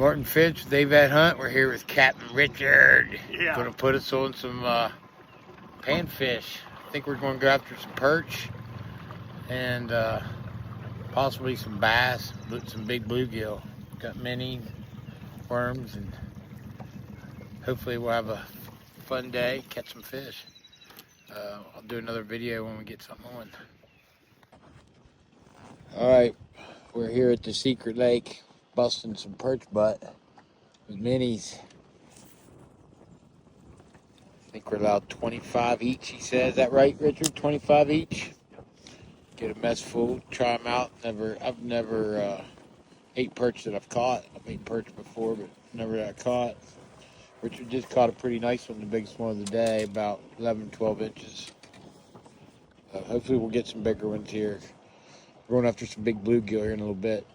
Martin Finch with AVetHunt. We're here with Captain Richard. Yeah. Going to put us on some panfish. I think we're going to go after some perch and possibly some bass, some big bluegill. Got many worms, and hopefully we'll have a fun day, catch some fish. I'll do another video when we get something on. All right, we're here at the Secret Lake, busting some perch butt with minis. I think we're allowed 25 each, he says. Is that right, Richard? 25 each? Get a mess full, try them out. I've never ate perch that I've caught. I've eaten perch before, but never got caught. Richard just caught a pretty nice one, the biggest one of the day, about 11, 12 inches. Hopefully we'll get some bigger ones here. We're going after some big bluegill here in a little bit.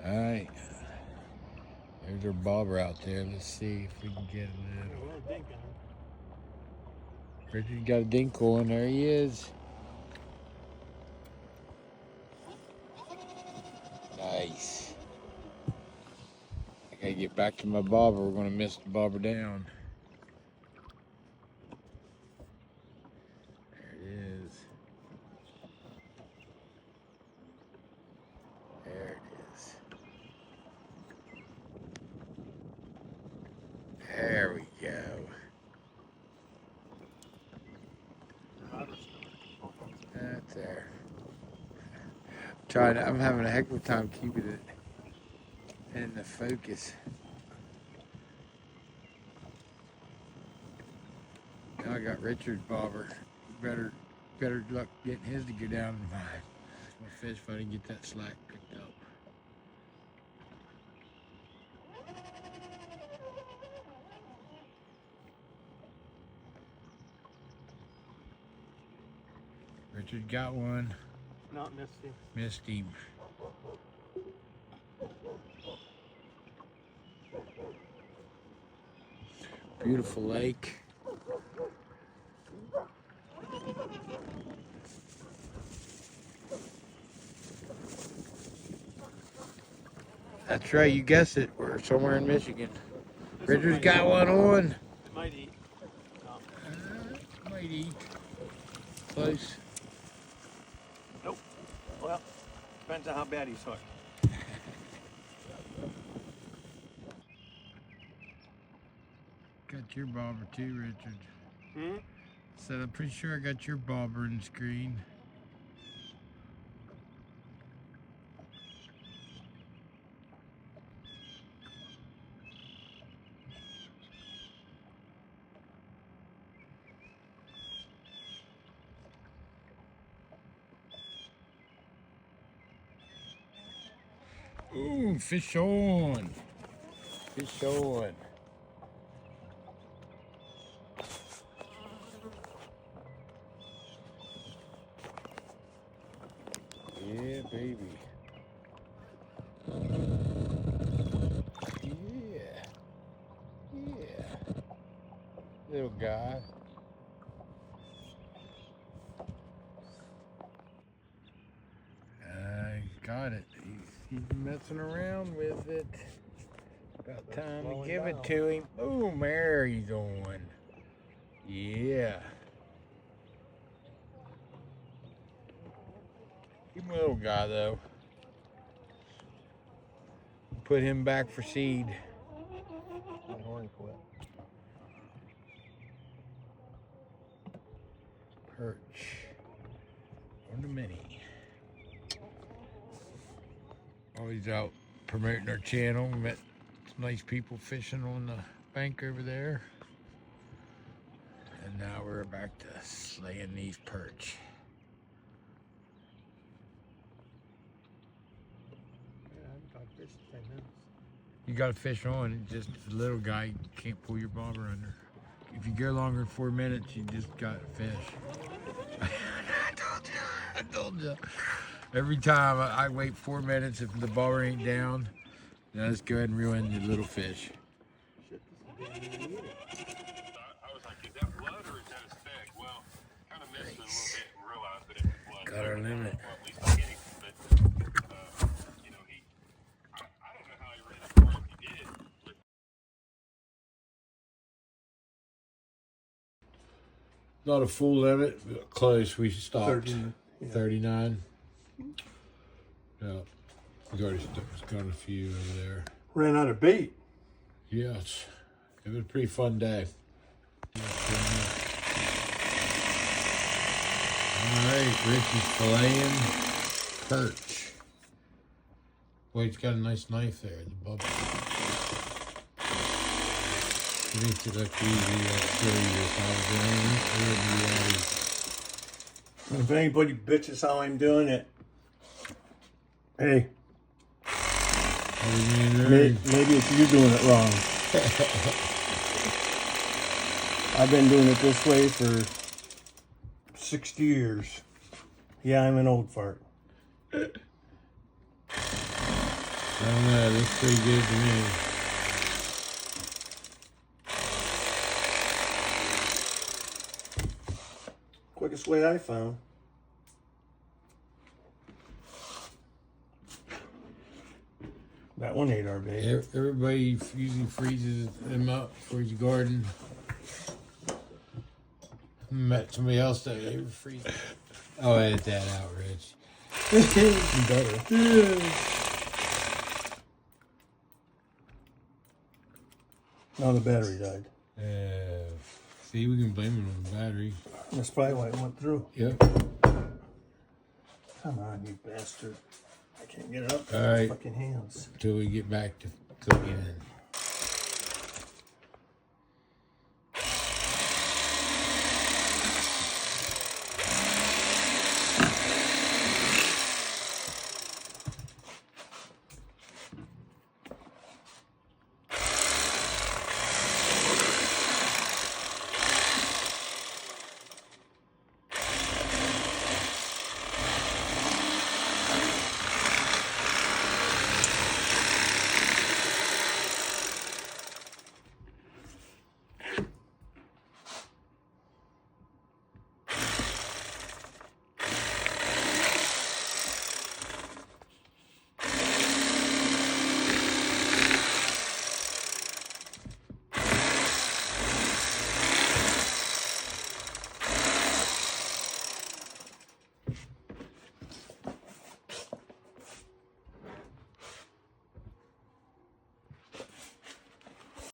All right. There's our bobber out there. Let's see if we can get him in. Richard got a dink on. There he is. Nice. I gotta get back to my bobber. We're gonna miss the bobber down. There it is. There it is. There we go. That's there. I'm having a heck of a time keeping it in the focus. Now I got Richard's bobber. Better luck getting his to go down than mine. My fish if I didn't get that slack picked up. Richard got one. Not missed him. Missed him. Beautiful lake. That's right, you guessed it. We're somewhere in Michigan. Richard's got one on. It might eat. No. Might eat. Close. Nope. Well, depends on how bad he's hooked. Got your bobber too, Richard. Hmm? Said I'm pretty sure I got your bobber in the screen. Ooh, fish on. Fish on. Yeah, baby. Yeah. Yeah. Little guy. I got it. He's messing around with it. About time to give it to him. Boom, there he's on. Yeah. He's a little guy though. Put him back for seed. Perch on the mini. Always out promoting our channel. Met some nice people fishing on the bank over there. And now we're back to slaying these perch. You got a fish on, just a little guy, you can't pull your bobber under. If you go longer than 4 minutes, you just got a fish. I told you. Every time I wait 4 minutes, if the bobber ain't down, then let's go ahead and ruin the little fish. I was like, is that blood or is that a speck? Well, kind of missed it a little bit and realized that it was blood. Got our limit. Well, at least beginning, but, you know, Not a full limit, but close. We stopped 30, yeah. 39. Yeah, we got a few over there. Ran out of bait. Yes, it was a pretty fun day. All right, Richie's filleting perch. Boy, he's got a nice knife there, the bubble. He makes it look easy, show you If anybody bitches how I'm doing it, hey, maybe it's you doing it wrong. I've been doing it this way for 60 years. Yeah, I'm an old fart. I don't know, it looks pretty good to me. Quickest way I found. That one ate our bait. Everybody usually freezes them up for his garden. Met somebody else that they were freezing. Oh, edit that out, Rich. Better. Now the battery died. See, we can blame it on the battery. That's probably why it went through. Yep. Come on, you bastard. I can't get it up. All right. Fucking hands. Till we get back to cooking.